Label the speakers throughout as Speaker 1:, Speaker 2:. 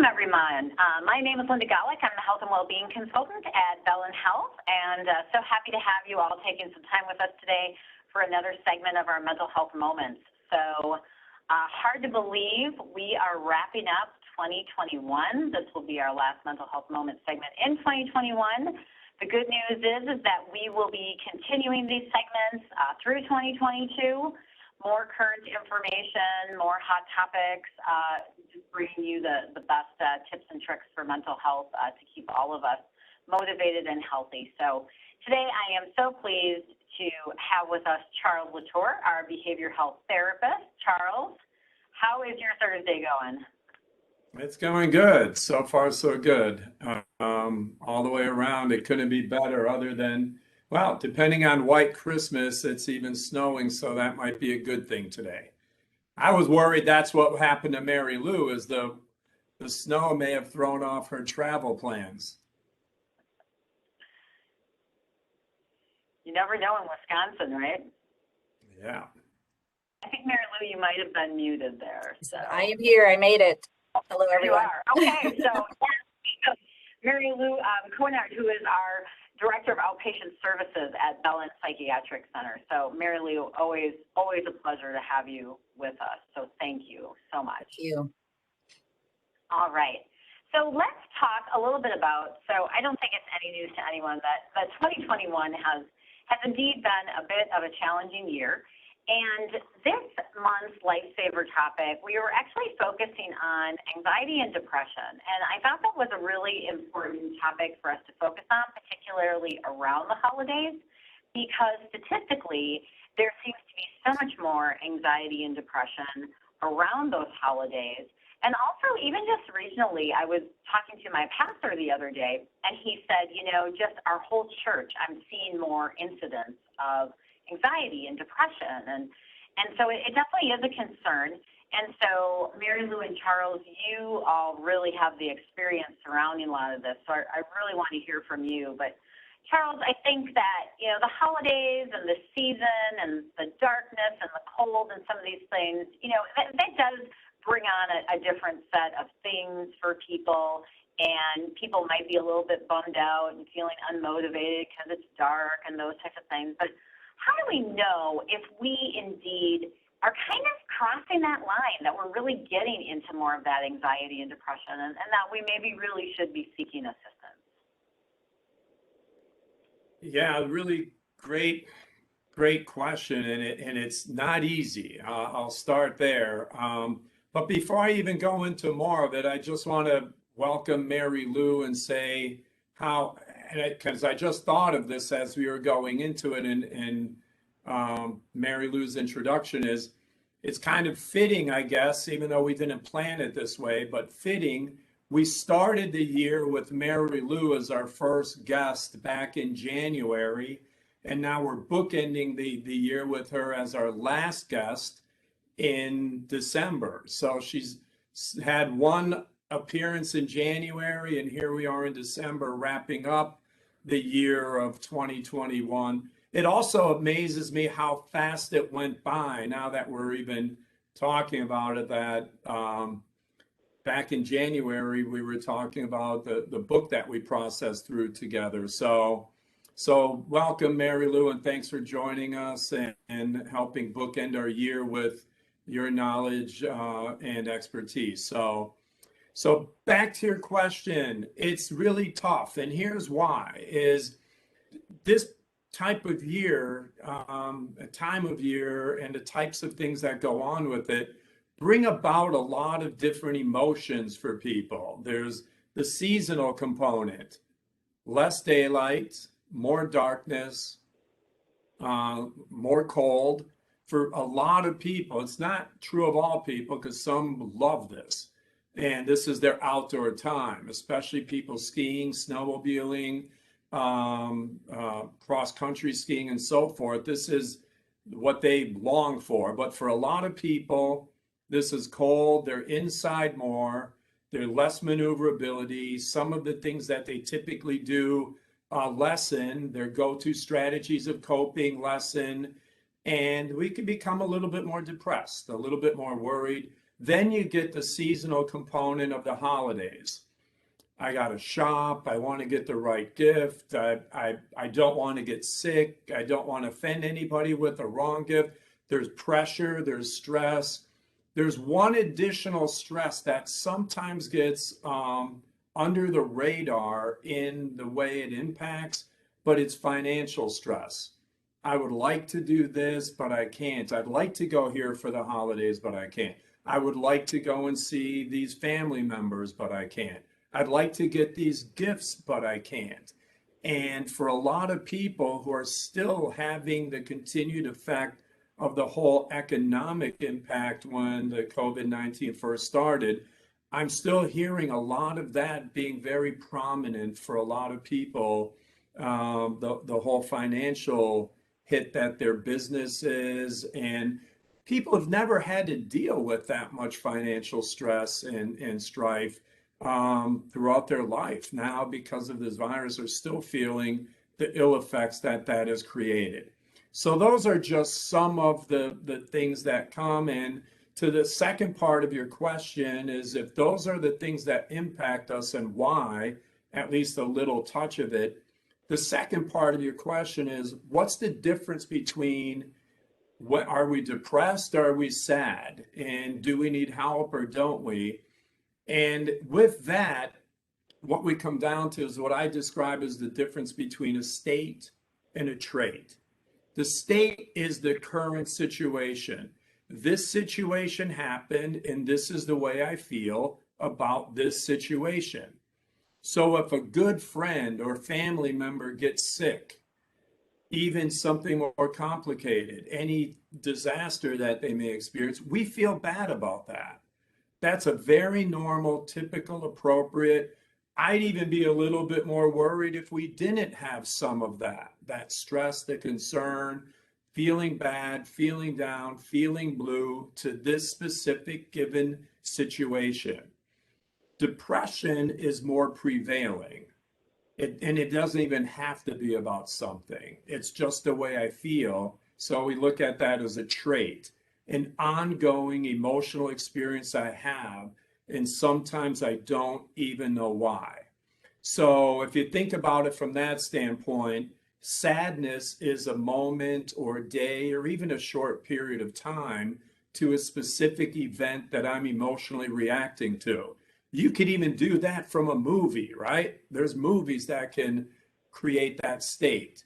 Speaker 1: Welcome, everyone. My name is Linda Golick. I'm the Health and Wellbeing Consultant at Bellin Health, and so happy to have you all taking some time with us today for another segment of our mental health moments. So hard to believe we are wrapping up 2021. This will be our last mental health moment segment in 2021. The good news is that we will be continuing these segments through 2022. More current information, more hot topics, just bringing you the best tips and tricks for mental health to keep all of us motivated and healthy. So today I am so pleased to have with us Charles Latour, our behavior health therapist. Charles, how is your Thursday going?
Speaker 2: It's going good. So far, so good. All the way around, it couldn't be better other than, well, depending on White Christmas, it's even snowing, so that might be a good thing today. I was worried that's what happened to Mary Lou, is the snow may have thrown off her travel plans.
Speaker 1: You never know in Wisconsin, right?
Speaker 2: Yeah.
Speaker 1: I think, Mary Lou, you might have been muted there.
Speaker 3: So I am here. I made it. Hello, everyone.
Speaker 1: You are. Okay, so Mary Lou Cohenard, who is our Director of Outpatient Services at Bellin Psychiatric Center. So, Mary Lou, always a pleasure to have you with us. So, thank you so much.
Speaker 3: Thank you.
Speaker 1: All right. So, let's talk a little bit about. So, I don't think it's any news to anyone that 2021 has indeed been a bit of a challenging year. And this month's Lifesaver topic, we were actually focusing on anxiety and depression. And I thought that was a really important topic for us to focus on, particularly around the holidays, because statistically, there seems to be so much more anxiety and depression around those holidays. And also, even just regionally, I was talking to my pastor the other day, and he said, you know, just our whole church, I'm seeing more incidents of anxiety and depression, and so it definitely is a concern. And so, Mary Lou and Charles, you all really have the experience surrounding a lot of this, so I really want to hear from you. But Charles, I think that, you know, the holidays and the season and the darkness and the cold and some of these things, you know, that does bring on a different set of things for people, and people might be a little bit bummed out and feeling unmotivated because it's dark and those types of things. But how do we know if we indeed are kind of crossing that line, that we're really getting into more of that anxiety and depression, and that we maybe really should be seeking assistance?
Speaker 2: Yeah, really great question, and it's not easy. I'll start there. But before I even go into more of it, I just want to welcome Mary Lou and say how, because I just thought of this as we were going into it, and Mary Lou's introduction is, it's kind of fitting, I guess, even though we didn't plan it this way, but fitting. We started the year with Mary Lou as our first guest back in January, and now we're bookending the year with her as our last guest in December. So she's had one appearance in January, and here we are in December wrapping up the year of 2021. It also amazes me how fast it went by, now that we're even talking about it, that back in January we were talking about the book that we processed through together. So welcome, Mary Lou, and thanks for joining us and helping bookend our year with your knowledge and expertise. So back to your question, it's really tough, and here's why. Is this type of year, a time of year, and the types of things that go on with it bring about a lot of different emotions for people. There's the seasonal component, less daylight, more darkness, more cold. For a lot of people, it's not true of all people, because some love this. And this is their outdoor time, especially people skiing, snowmobiling, cross-country skiing, and so forth. This is what they long for. But for a lot of people, this is cold. They're inside more. They're less maneuverability. Some of the things that they typically do lessen. Their go-to strategies of coping lessen. And we can become a little bit more depressed, a little bit more worried. Then you get the seasonal component of the holidays. I got to shop. I want to get the right gift. I don't want to get sick. I don't want to offend anybody with the wrong gift. There's pressure, there's stress. There's one additional stress that sometimes gets under the radar in the way it impacts, but it's financial stress. I would like to do this, but I can't. I'd like to go here for the holidays, but I can't. I would like to go and see these family members, but I can't. I'd like to get these gifts, but I can't. And for a lot of people who are still having the continued effect of the whole economic impact when the COVID-19 first started, I'm still hearing a lot of that being very prominent for a lot of people. The whole financial hit that their businesses and people have never had to deal with that much financial stress and strife throughout their life. Now, because of this virus, are still feeling the ill effects that that has created. So those are just some of the things that come in. To the second part of your question is if those are the things that impact us and why, at least a little touch of it. The second part of your question is what's the difference between what are we depressed or are we sad? And do we need help or don't we? And with that, what we come down to is what I describe as the difference between a state and a trait. The state is the current situation. This situation happened, and this is the way I feel about this situation. So if a good friend or family member gets sick, even something more complicated, any disaster that they may experience, we feel bad about that. That's a very normal, typical, appropriate. I'd even be a little bit more worried if we didn't have some of that stress, the concern, feeling bad, feeling down, feeling blue to this specific given situation. Depression is more prevailing. And it doesn't even have to be about something. It's just the way I feel. So we look at that as a trait, an ongoing emotional experience I have, and sometimes I don't even know why. So if you think about it from that standpoint, sadness is a moment or a day or even a short period of time to a specific event that I'm emotionally reacting to. You could even do that from a movie, right? There's movies that can create that state.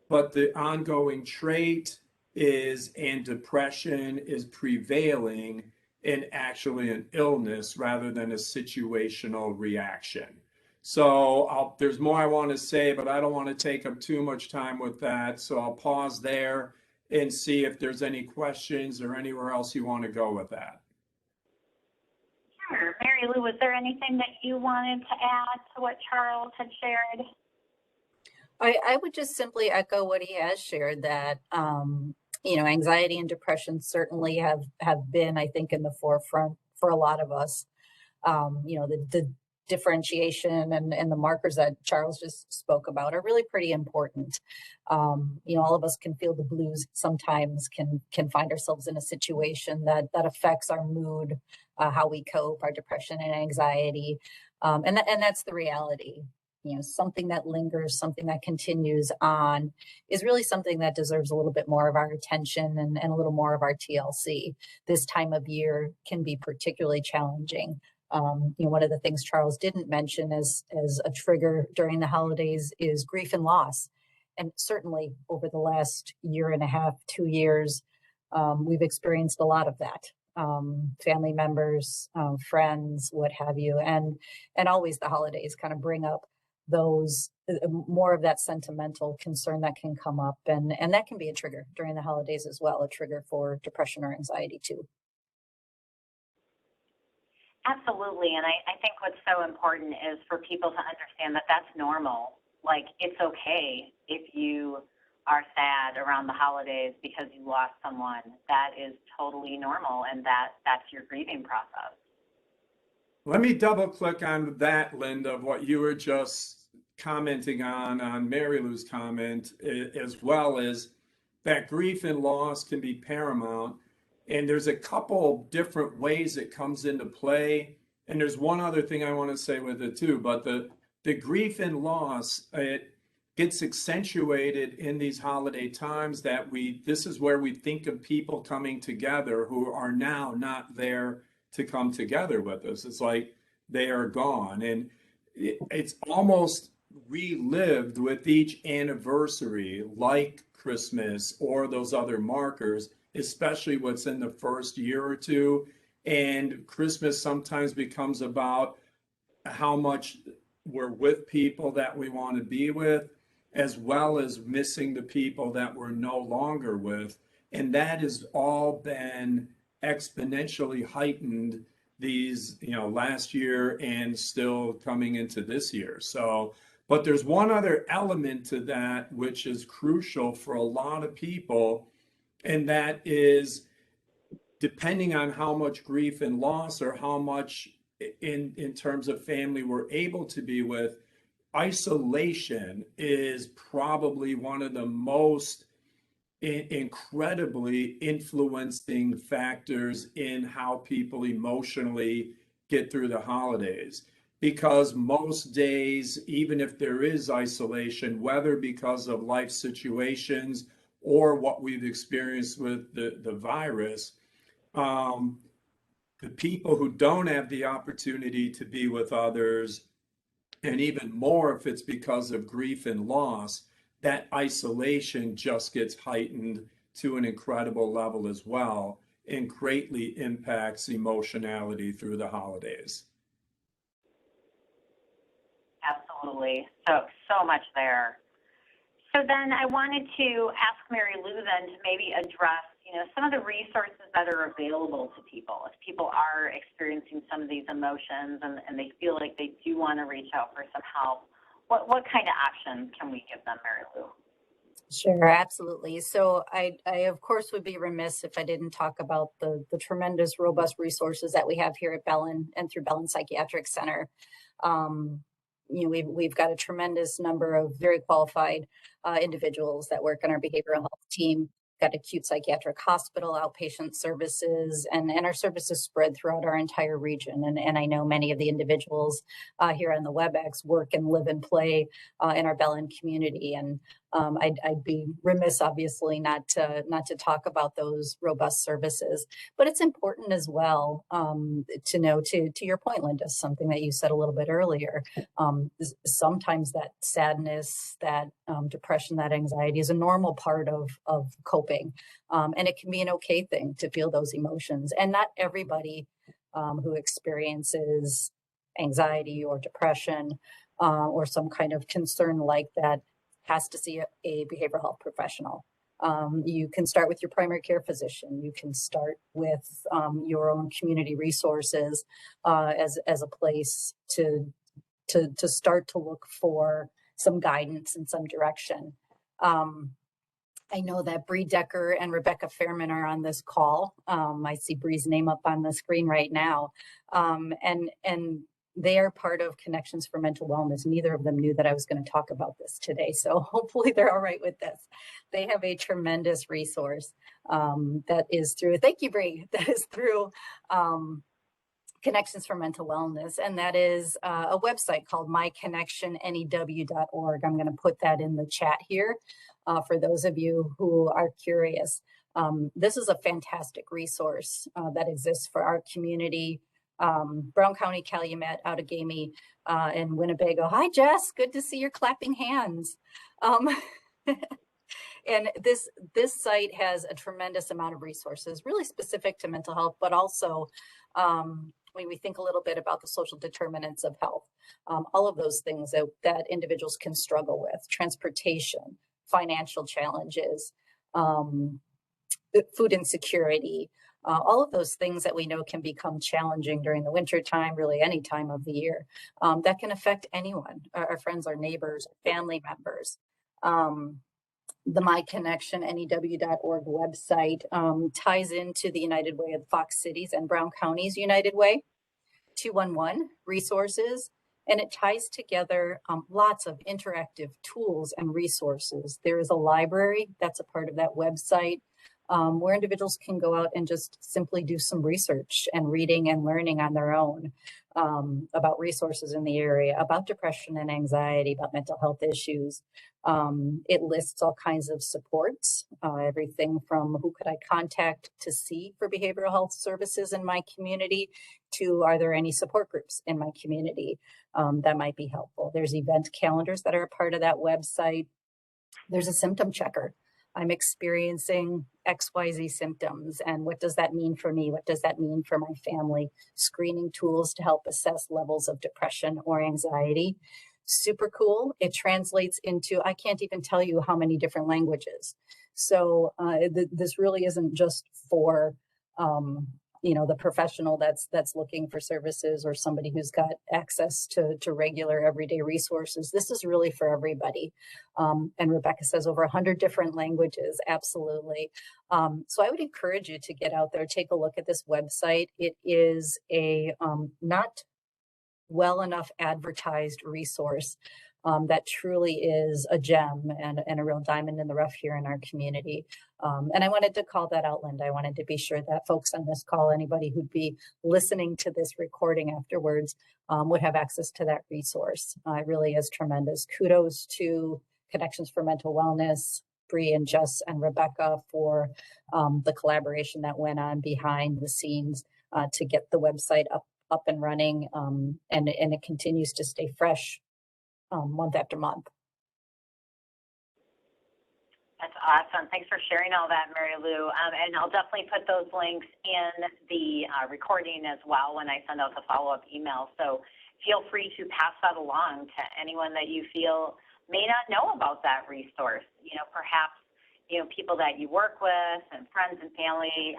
Speaker 2: But the ongoing trait is, and depression is prevailing in actually an illness rather than a situational reaction. So there's more I want to say, but I don't want to take up too much time with that. So I'll pause there and see if there's any questions or anywhere else you want to go with that.
Speaker 1: Sure. Mary Lou, was there anything that you wanted to add to what Charles had shared?
Speaker 3: I would just simply echo what he has shared, that anxiety and depression certainly have been, I think, in the forefront for a lot of us. The differentiation and the markers that Charles just spoke about are really pretty important. All of us can feel the blues sometimes, can find ourselves in a situation that affects our mood, how we cope, our depression and anxiety. And that's the reality. Something that lingers, something that continues on is really something that deserves a little bit more of our attention and a little more of our TLC. This time of year can be particularly challenging. One of the things Charles didn't mention as a trigger during the holidays is grief and loss. And certainly over the last year and a half, 2 years, we've experienced a lot of that. Family members, friends, what have you. And always the holidays kind of bring up those more of that sentimental concern that can come up. And that can be a trigger during the holidays as well, a trigger for depression or anxiety too.
Speaker 1: Absolutely. And I think what's so important is for people to understand that that's normal. Like, it's okay if you are sad around the holidays because you lost someone. That is totally normal, and that's your grieving process.
Speaker 2: Let me double click on that, Linda, of what you were just commenting on Mary Lou's comment, as well as that grief and loss can be paramount. And there's a couple different ways it comes into play. And there's one other thing I want to say with it too, but the grief and loss, it gets accentuated in these holiday times that this is where we think of people coming together who are now not there to come together with us. It's like they are gone. And it's almost relived with each anniversary, like Christmas or those other markers, especially what's in the first year or two. And Christmas sometimes becomes about how much we're with people that we want to be with, as well as missing the people that we're no longer with. And that has all been exponentially heightened these, last year and still coming into this year. So, but there's one other element to that which is crucial for a lot of people, and that is depending on how much grief and loss or how much in terms of family we're able to be with, isolation is probably one of the most incredibly influencing factors in how people emotionally get through the holidays. Because most days, even if there is isolation, whether because of life situations or what we've experienced with the virus, um, the people who don't have the opportunity to be with others, and even more if it's because of grief and loss, that isolation just gets heightened to an incredible level as well and greatly impacts emotionality through the holidays.
Speaker 1: Absolutely. So much there. So then I wanted to ask Mary Lou then to maybe address, some of the resources that are available to people. If people are experiencing some of these emotions and they feel like they do want to reach out for some help, what kind of options can we give them, Mary Lou?
Speaker 3: Sure, absolutely. So I of course would be remiss if I didn't talk about the tremendous, robust resources that we have here at Bellin and through Bellin Psychiatric Center. We've got a tremendous number of very qualified individuals that work on our behavioral health team. Got acute psychiatric hospital, outpatient services, and our services spread throughout our entire region. And I know many of the individuals here on the WebEx work and live and play in our Bellin community. And I'd be remiss, obviously, not to talk about those robust services. But it's important as well to know, to your point, Linda, something that you said a little bit earlier. Sometimes that sadness, that depression, that anxiety is a normal part of coping. And it can be an okay thing to feel those emotions. And not everybody who experiences anxiety or depression or some kind of concern like that has to see a behavioral health professional. You can start with your primary care physician. You can start with your own community resources as a place to start to look for some guidance and some direction. I know that Bree Decker and Rebecca Fairman are on this call. I see Bree's name up on the screen right now. And they are part of Connections for Mental Wellness. Neither of them knew that I was going to talk about this today, so hopefully they're all right with this. They have a tremendous resource that is through, thank you, Bree, that is through Connections for Mental Wellness, and that is a website called myconnectionnew.org. I'm going to put that in the chat here for those of you who are curious. This is a fantastic resource that exists for our community. Brown County, Calumet, Outagamie, and Winnebago. Hi, Jess. Good to see your clapping hands. And this site has a tremendous amount of resources, really specific to mental health, but also when we think a little bit about the social determinants of health, all of those things that individuals can struggle with: transportation, financial challenges, food insecurity, all of those things that we know can become challenging during the winter time, really any time of the year, that can affect anyone, our friends, our neighbors, our family members. The myconnectionnew.org website ties into the United Way of Fox Cities and Brown County's United Way 211 resources, and it ties together lots of interactive tools and resources. There is a library that's a part of that website. where individuals can go out and just simply do some research and reading and learning on their own about resources in the area, about depression and anxiety, about mental health issues. It lists all kinds of supports, everything from who could I contact to see for behavioral health services in my community to are there any support groups in my community that might be helpful. There's event calendars that are a part of that website. There's a symptom checker. I'm experiencing XYZ symptoms, and what does that mean for me? What does that mean for my family? Screening tools to help assess levels of depression or anxiety. Super cool. It translates into, I can't even tell you how many different languages. So this really isn't just for the professional that's looking for services or somebody who's got access to regular everyday resources. This is really for everybody. And Rebecca says over 100 different languages. Absolutely. So I would encourage you to get out there, take a look at this website. It is a not well enough advertised resource that truly is a gem and a real diamond in the rough here in our community. And I wanted to call that out, Linda. I wanted to be sure that folks on this call, anybody who'd be listening to this recording afterwards, would have access to that resource. It really is tremendous. Kudos to Connections for Mental Wellness, Bree and Jess and Rebecca for the collaboration that went on behind the scenes to get the website up and running, and it continues to stay fresh month after month.
Speaker 1: That's awesome. Thanks for sharing all that, Mary Lou. And I'll definitely put those links in the recording as well when I send out the follow-up email. So feel free to pass that along to anyone that you feel may not know about that resource. Perhaps people that you work with and friends and family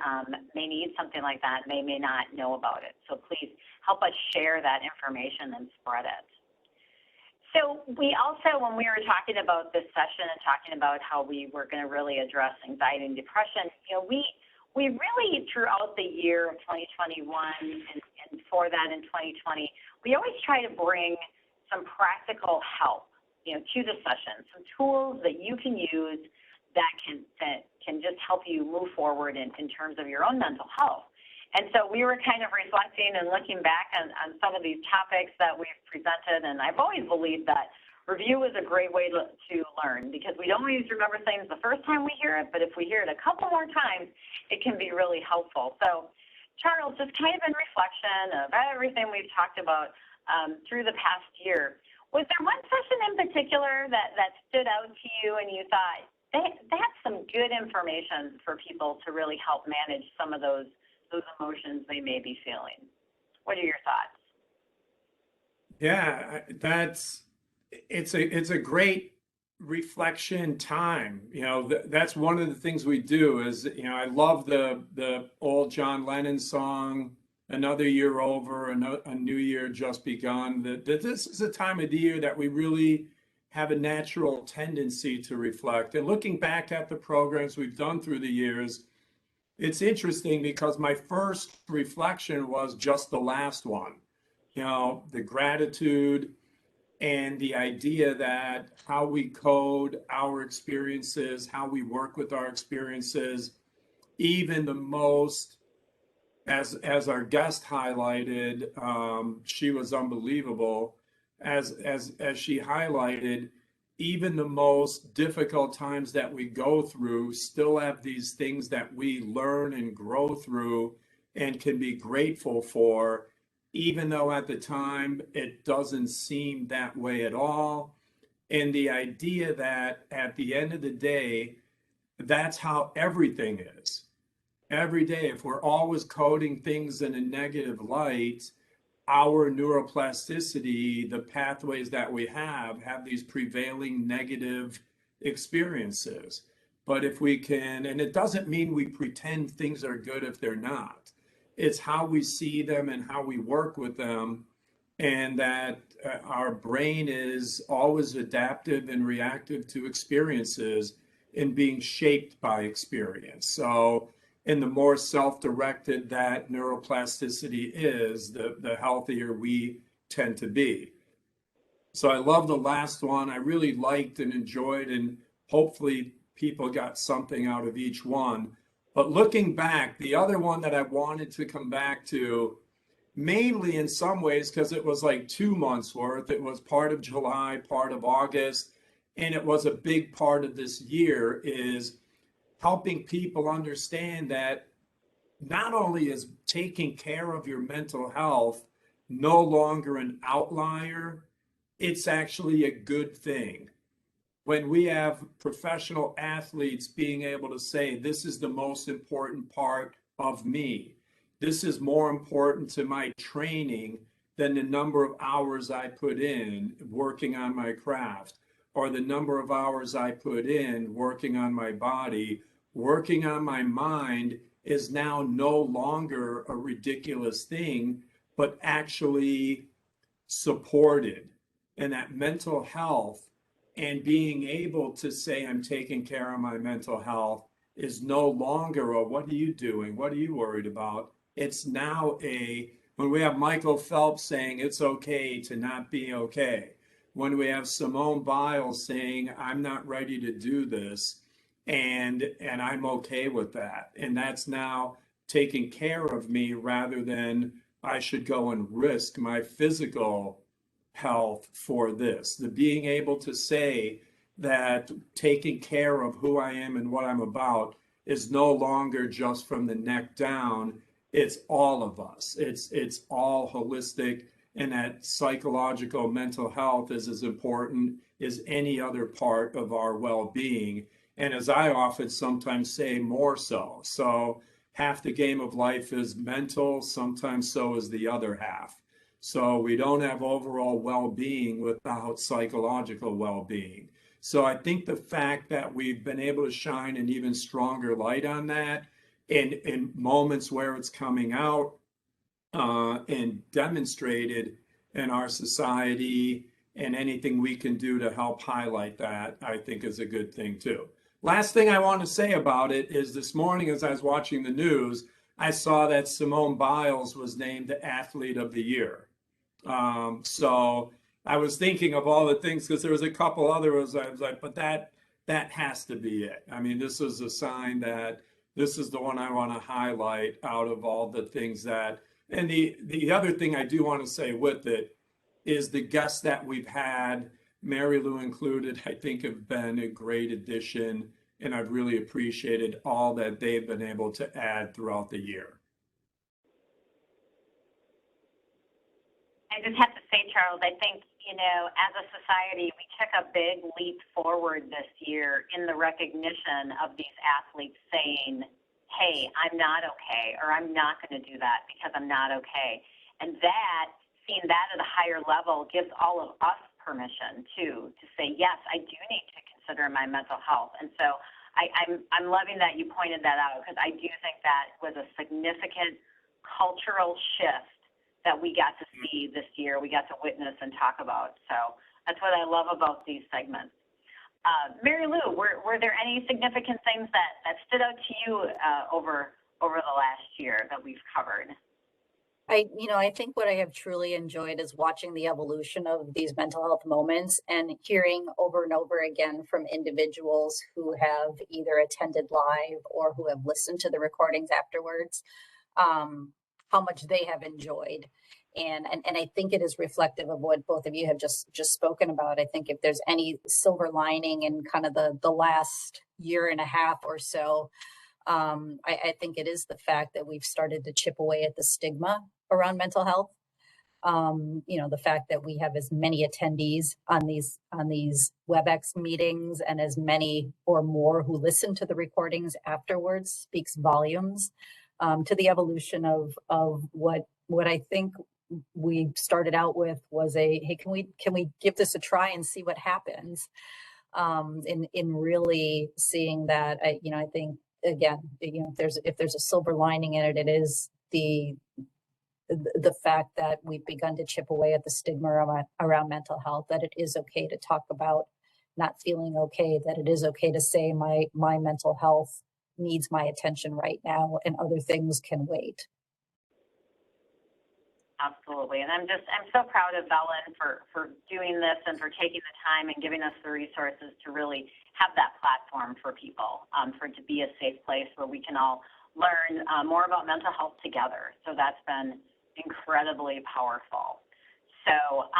Speaker 1: may need something like that, may not know about it. So please help us share that information and spread it. So we also, when we were talking about this session and talking about how we were going to really address anxiety and depression, we really throughout the year of 2021 and for that in 2020, we always try to bring some practical help, to the session, some tools that you can use that can just help you move forward in terms of your own mental health. And so we were kind of reflecting and looking back on some of these topics that we've presented, and I've always believed that review is a great way to learn, because we don't always remember things the first time we hear it, but if we hear it a couple more times, it can be really helpful. So Charles, just kind of in reflection of everything we've talked about through the past year, was there one session in particular that stood out to you and you thought, that's some good information for people to really help manage some of those emotions they may be feeling? What are your thoughts?
Speaker 2: Yeah, it's a great reflection time. That's one of the things we do is, I love the old John Lennon song, Another Year Over, a New Year Just Begun. That this is a time of the year that we really have a natural tendency to reflect. And looking back at the programs we've done through the years, it's interesting because my first reflection was just the last one, the gratitude and the idea that how we code our experiences, how we work with our experiences, even the most, as our guest highlighted, she was unbelievable, as she highlighted, even the most difficult times that we go through still have these things that we learn and grow through and can be grateful for, even though at the time it doesn't seem that way at all. And the idea that at the end of the day, that's how everything is. Every day, if we're always coding things in a negative light, our neuroplasticity, the pathways that we have these prevailing negative experiences. But if we can, and it doesn't mean we pretend things are good if they're not, it's how we see them and how we work with them, and that our brain is always adaptive and reactive to experiences and being shaped by experience. So, and the more self-directed that neuroplasticity is, the healthier we tend to be. So I love the last one. I really liked and enjoyed, and hopefully people got something out of each one, But looking back, the other one that I wanted to come back to, mainly in some ways, because it was like 2 months worth, it was part of July, part of August, and it was a big part of this year, is helping people understand that not only is taking care of your mental health no longer an outlier, it's actually a good thing. When we have professional athletes being able to say, this is the most important part of me, this is more important to my training than the number of hours I put in working on my craft, or the number of hours I put in working on my body, working on my mind is now no longer a ridiculous thing, but actually supported. And that mental health and being able to say, I'm taking care of my mental health is no longer a, what are you doing? What are you worried about? It's now a, when we have Michael Phelps saying it's okay to not be okay, when we have Simone Biles saying, I'm not ready to do this, and I'm okay with that. And that's now taking care of me rather than I should go and risk my physical health for this. The being able to say that taking care of who I am and what I'm about is no longer just from the neck down. It's all of us. It's all holistic, and that psychological mental health is as important as any other part of our well-being. And as I often sometimes say, more so. So half the game of life is mental, sometimes so is the other half. So we don't have overall well-being without psychological well-being. So I think the fact that we've been able to shine an even stronger light on that in moments where it's coming out and demonstrated in our society, and anything we can do to help highlight that, I think is a good thing too. Last thing I want to say about it is this morning, as I was watching the news, I saw that Simone Biles was named the Athlete of the Year. So I was thinking of all the things, because there was a couple others. I was like, but that has to be it. I mean, this is a sign that this is the one I want to highlight out of all the things that. And the other thing I do want to say with it is the guests that we've had, Mary Lou included, I think have been a great addition, and I've really appreciated all that they've been able to add throughout the year.
Speaker 1: I just have to say, Charles, I think, as a society, we took a big leap forward this year in the recognition of these athletes saying, hey, I'm not okay, or I'm not going to do that because I'm not okay. And that, seeing that at a higher level, gives all of us permission to say, yes, I do need to consider my mental health. And so I'm loving that you pointed that out, because I do think that was a significant cultural shift that we got to see this year, we got to witness and talk about. So that's what I love about these segments. Mary Lou, were there any significant things that stood out to you over the last year that we've covered?
Speaker 3: I think what I have truly enjoyed is watching the evolution of these mental health moments and hearing over and over again from individuals who have either attended live or who have listened to the recordings afterwards, how much they have enjoyed. And I think it is reflective of what both of you have just spoken about. I think if there's any silver lining in kind of the last year and a half or so, I think it is the fact that we've started to chip away at the stigma around mental health. The fact that we have as many attendees on these WebEx meetings and as many or more who listen to the recordings afterwards speaks volumes to the evolution of what I think we started out with was hey, can we give this a try and see what happens? In really seeing that, I think again, if there's a silver lining in it, it is the fact that we've begun to chip away at the stigma around mental health, that it is okay to talk about not feeling okay, that it is okay to say my mental health needs my attention right now and other things can wait.
Speaker 1: Absolutely. And I'm so proud of Bellin for doing this and for taking the time and giving us the resources to really have that platform for people, for it to be a safe place where we can all learn more about mental health together. So that's been incredibly powerful. So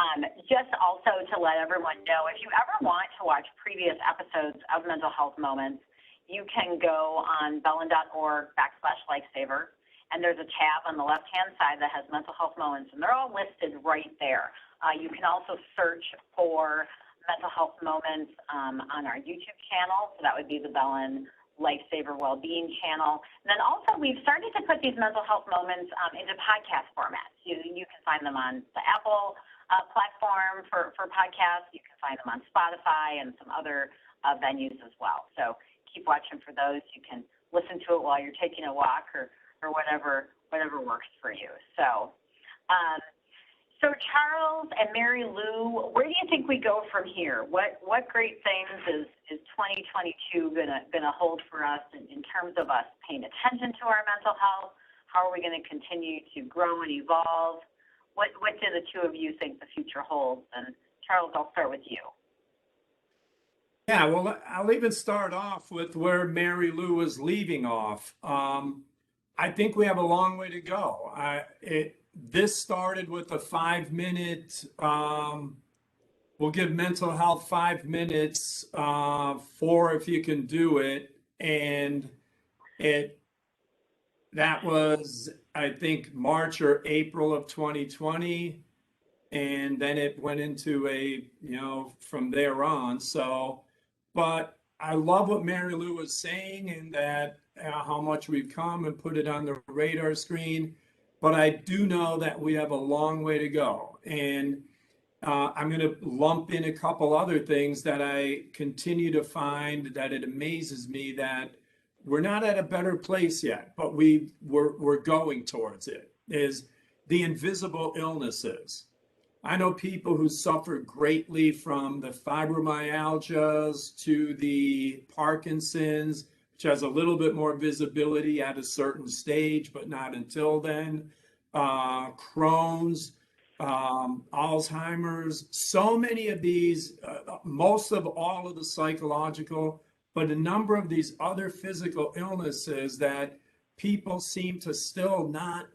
Speaker 1: just also to let everyone know, if you ever want to watch previous episodes of Mental Health Moments, you can go on bellin.org/lifesaver. And there's a tab on the left-hand side that has mental health moments, and they're all listed right there. You can also search for mental health moments on our YouTube channel, so that would be the Bellin Lifesaver Wellbeing channel. And then also, we've started to put these mental health moments into podcast formats. You can find them on the Apple platform for podcasts. You can find them on Spotify and some other venues as well. So keep watching for those. You can listen to it while you're taking a walk or whatever works for you. So, so Charles and Mary Lou, where do you think we go from here? What great things is 2022 gonna hold for us in terms of us paying attention to our mental health? How are we going to continue to grow and evolve? What do the two of you think the future holds? And Charles, I'll start with you.
Speaker 2: Yeah, well, I'll even start off with where Mary Lou is leaving off. I think we have a long way to go. This started with a 5-minute, we'll give mental health 5 minutes, 4 if you can do it. And that was, I think, March or April of 2020. And then it went into from there on. So, but I love what Mary Lou was saying, and that how much we've come and put it on the radar screen. But I do know that we have a long way to go. And I'm going to lump in a couple other things that I continue to find that it amazes me that we're not at a better place yet, but we're going towards it, is the invisible illnesses. I know people who suffer greatly from the fibromyalgias to the Parkinson's, which has a little bit more visibility at a certain stage, but not until then. Crohn's, Alzheimer's, so many of these, most of all of the psychological, but a number of these other physical illnesses that people seem to still not,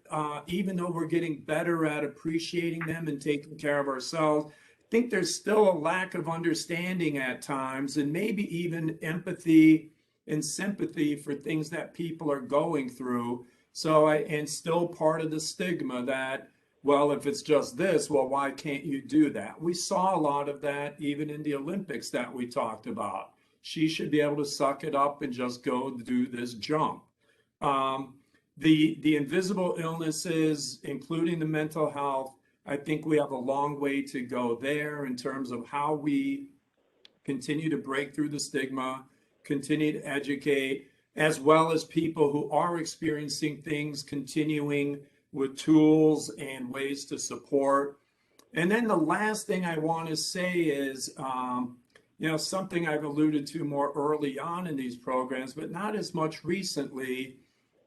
Speaker 2: even though we're getting better at appreciating them and taking care of ourselves, I think there's still a lack of understanding at times, and maybe even empathy and sympathy for things that people are going through. So, and still part of the stigma that, well, if it's just this, well, why can't you do that? We saw a lot of that even in the Olympics that we talked about. She should be able to suck it up and just go do this jump. The invisible illnesses, including the mental health, I think we have a long way to go there in terms of how we continue to break through the stigma, continue to educate, as well as people who are experiencing things, continuing with tools and ways to support. And then the last thing I want to say is, something I've alluded to more early on in these programs, but not as much recently,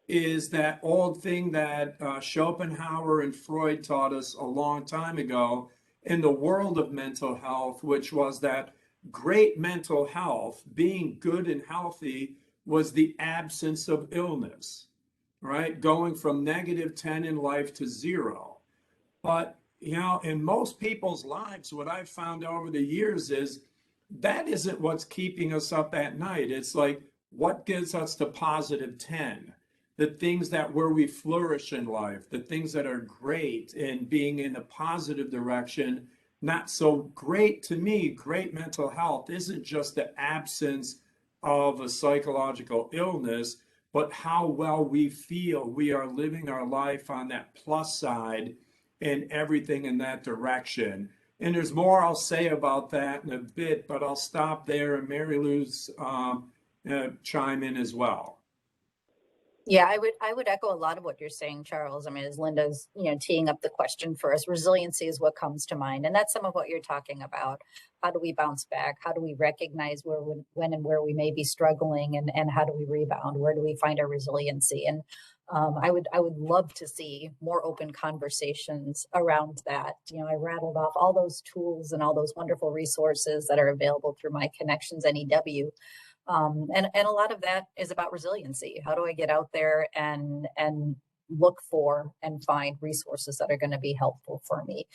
Speaker 2: is that old thing that Schopenhauer and Freud taught us a long time ago in the world of mental health, which was that great mental health, being good and healthy, was the absence of illness, right? Going from -10 in life to 0. But, in most people's lives, what I've found over the years is that isn't what's keeping us up at night. It's like, what gets us to +10? The things that where we flourish in life, the things that are great and being in a positive direction. Not so great. To me, great mental health isn't just the absence of a psychological illness, but how well we feel we are living our life on that plus side and everything in that direction. And there's more I'll say about that in a bit, but I'll stop there and Mary Lou's chime in as well.
Speaker 3: Yeah, I would echo a lot of what you're saying, Charles. I mean, as Linda's, teeing up the question for us, resiliency is what comes to mind. And that's some of what you're talking about. How do we bounce back? How do we recognize when and where we may be struggling, and how do we rebound? Where do we find our resiliency? And I would love to see more open conversations around that. I rattled off all those tools and all those wonderful resources that are available through my Connections NEW. And a lot of that is about resiliency. How do I get out there and look for and find resources that are going to be helpful for me?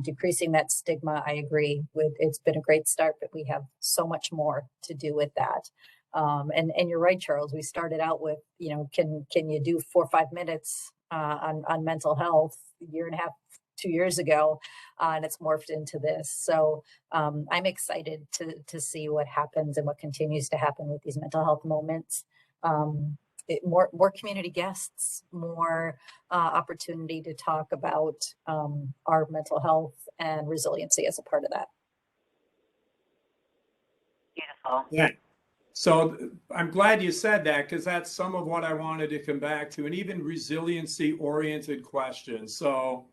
Speaker 3: Decreasing that stigma, I agree with. It's been a great start, but we have so much more to do with that. And you're right, Charles. We started out with, can you do 4 or 5 minutes on mental health a year and a half, 2 years ago, and it's morphed into this. So I'm excited to see what happens and what continues to happen with these mental health moments. More community guests, more opportunity to talk about our mental health and resiliency as a part of that.
Speaker 1: Beautiful.
Speaker 2: Yeah. So I'm glad you said that, because that's some of what I wanted to come back to, and even resiliency oriented questions. So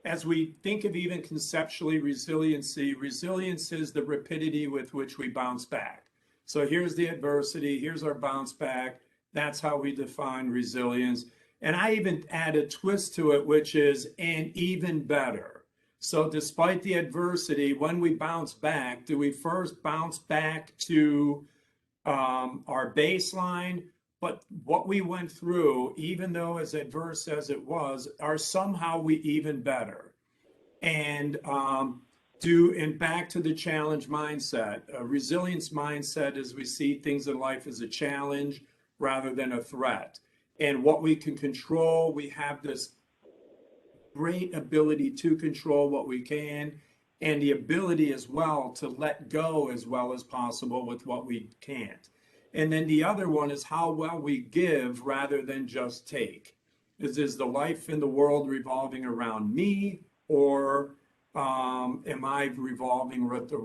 Speaker 2: as we think of even conceptually resiliency, resilience is the rapidity with which we bounce back. So here's the adversity, here's our bounce back. That's how we define resilience. And I even add a twist to it, which is and even better. So despite the adversity, when we bounce back, do we first bounce back to our baseline, but what we went through, even though as adverse as it was, are somehow we even better? And back to the challenge mindset. A resilience mindset is we see things in life as a challenge rather than a threat. And what we can control, we have this great ability to control what we can, and the ability as well to let go as well as possible with what we can't. And then the other one is how well we give rather than just take. Is the life in the world revolving around me, or am I revolving with the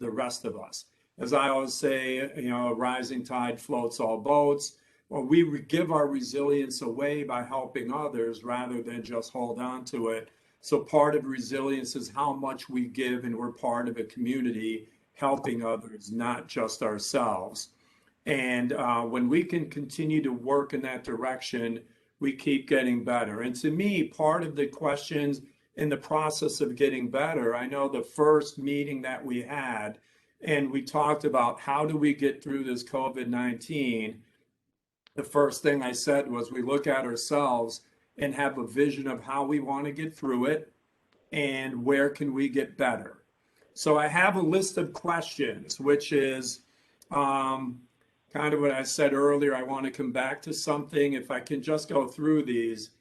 Speaker 2: rest of us? As I always say, a rising tide floats all boats. Well, we give our resilience away by helping others rather than just hold on to it. So part of resilience is how much we give, and we're part of a community helping others, not just ourselves. And when we can continue to work in that direction, we keep getting better. And to me, part of the questions in the process of getting better, I know the first meeting that we had, and we talked about how do we get through this COVID-19, the first thing I said was we look at ourselves and have a vision of how we want to get through it and where can we get better. So I have a list of questions, which is kind of what I said earlier. I want to come back to something. If I can just go through these.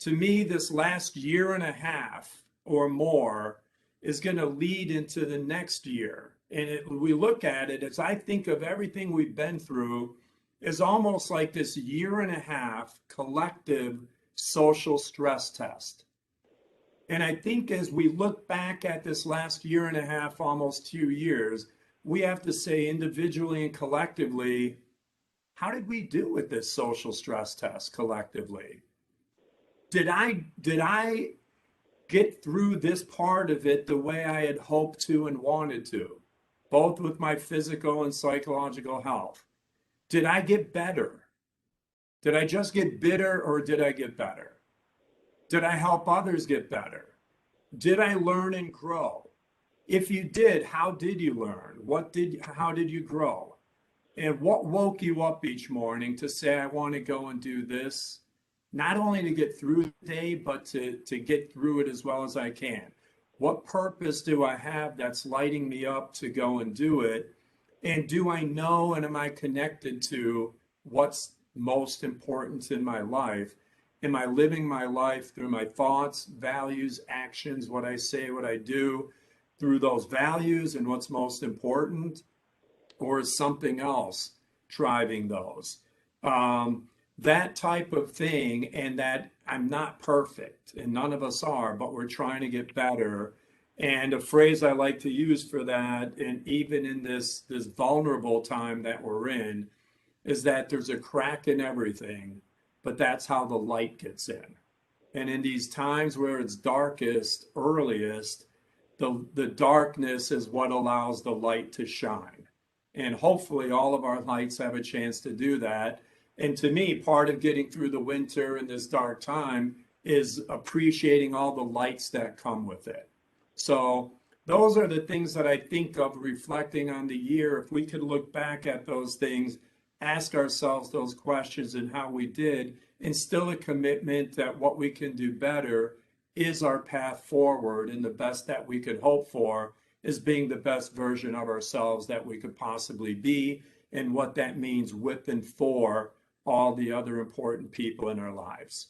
Speaker 2: To me, this last year and a half or more is going to lead into the next year. And we look at it, as I think of everything we've been through, is almost like this year and a half collective social stress test. And I think as we look back at this last year and a half, almost 2 years, we have to say individually and collectively, how did we do with this social stress test collectively? Did I get through this part of it the way I had hoped to and wanted to, both with my physical and psychological health? Did I get better? Did I just get bitter, or did I get better? Did I help others get better? Did I learn and grow? If you did, how did you learn? How did you grow? And what woke you up each morning to say, I want to go and do this, not only to get through the day, but to get through it as well as I can? What purpose do I have that's lighting me up to go and do it? And do I know, and am I connected to what's most important in my life? Am I living my life through my thoughts, values, actions, what I say, what I do, through those values and what's most important? Or is something else driving those? That type of thing, and that I'm not perfect, and none of us are, but we're trying to get better. And a phrase I like to use for that, and even in this vulnerable time that we're in, is that there's a crack in everything, but that's how the light gets in. And in these times where it's darkest, earliest, the darkness is what allows the light to shine. And hopefully all of our lights have a chance to do that. And to me, part of getting through the winter and this dark time is appreciating all the lights that come with it. So those are the things that I think of reflecting on the year. If we could look back at those things, ask ourselves those questions and how we did, instill a commitment that what we can do better is our path forward, and the best that we could hope for is being the best version of ourselves that we could possibly be, and what that means with and for all the other important people in our lives.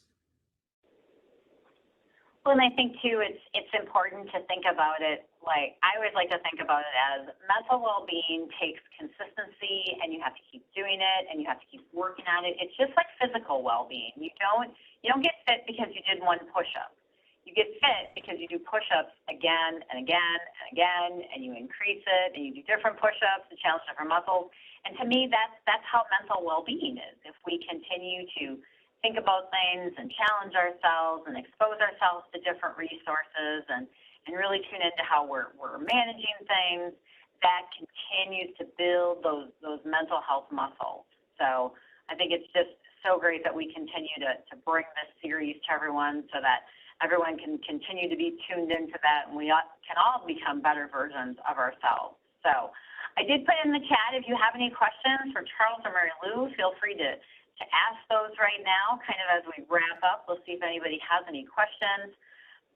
Speaker 1: Well, and I think too, it's important to think about it like, I always like to think about it as mental well-being takes consistency, and you have to keep doing it, and you have to keep working on it. It's just like physical well-being. You don't get fit because you did one push-up. You get fit because you do push-ups again and again and again, and you increase it, and you do different push-ups to challenge different muscles. And to me, that's how mental well-being is. If we continue to think about things and challenge ourselves and expose ourselves to different resources and really tune into how we're managing things, that continues to build those mental health muscles. So I think it's just so great that we continue to bring this series to everyone so that everyone can continue to be tuned into that, and we can all become better versions of ourselves. So I did put in the chat, if you have any questions for Charles or Mary Lou, feel free to ask those right now, kind of as we wrap up. We'll see if anybody has any questions.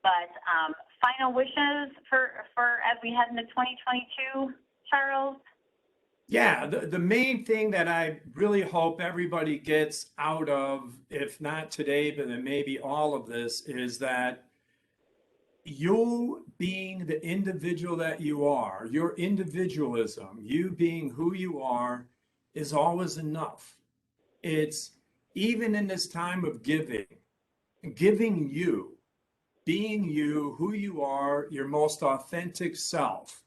Speaker 1: But final wishes for as we head into 2022, Charles?
Speaker 2: Yeah, the main thing that I really hope everybody gets out of, if not today, but then maybe all of this, is that you being the individual that you are, your individualism, you being who you are, is always enough. It's even in this time of giving you, being you, who you are, your most authentic self,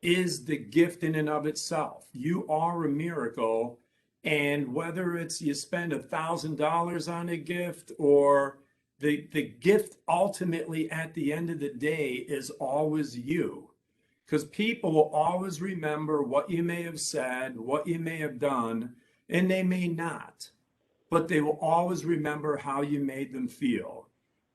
Speaker 2: is the gift in and of itself. You are a miracle. And whether it's you spend $1,000 on a gift, or the gift ultimately at the end of the day is always you. Because people will always remember what you may have said, what you may have done, and they may not, but they will always remember how you made them feel.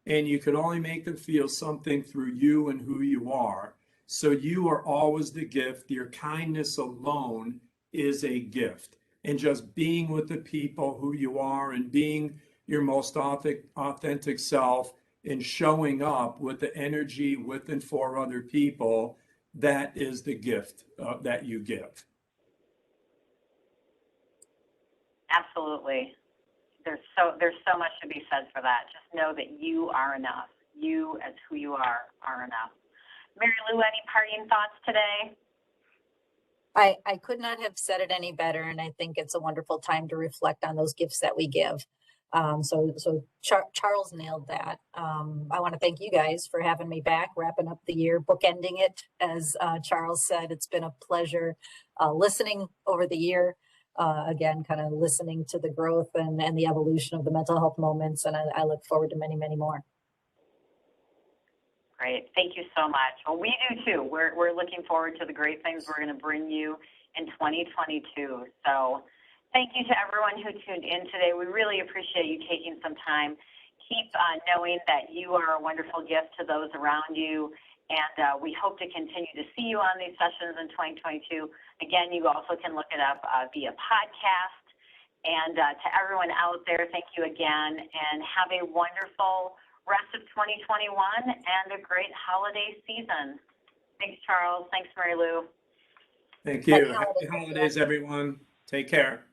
Speaker 2: And you can only make them feel something through you and who you are. So you are always the gift. Your kindness alone is a gift. And just being with the people who you are and being your most authentic self and showing up with the energy with and for other people, that is the gift that you give.
Speaker 1: Absolutely. There's so much to be said for that. Just know that you are enough. You, as who you are enough. Mary Lou, any parting thoughts today?
Speaker 3: I could not have said it any better, and I think it's a wonderful time to reflect on those gifts that we give. So Charles nailed that. I want to thank you guys for having me back, wrapping up the year, bookending it. As Charles said, it's been a pleasure listening over the year. Again, kind of listening to the growth and the evolution of the mental health moments, and I look forward to many, many more.
Speaker 1: Great. Thank you so much. Well, we do too. We're looking forward to the great things we're going to bring you in 2022. So thank you to everyone who tuned in today. We really appreciate you taking some time. Keep knowing that you are a wonderful gift to those around you. And we hope to continue to see you on these sessions in 2022. Again, you also can look it up via podcast. And to everyone out there, thank you again, and have a wonderful rest of 2021 and a great holiday season. Thanks, Charles. Thanks, Mary Lou.
Speaker 2: Thank you. Happy holidays, everyone. Take care.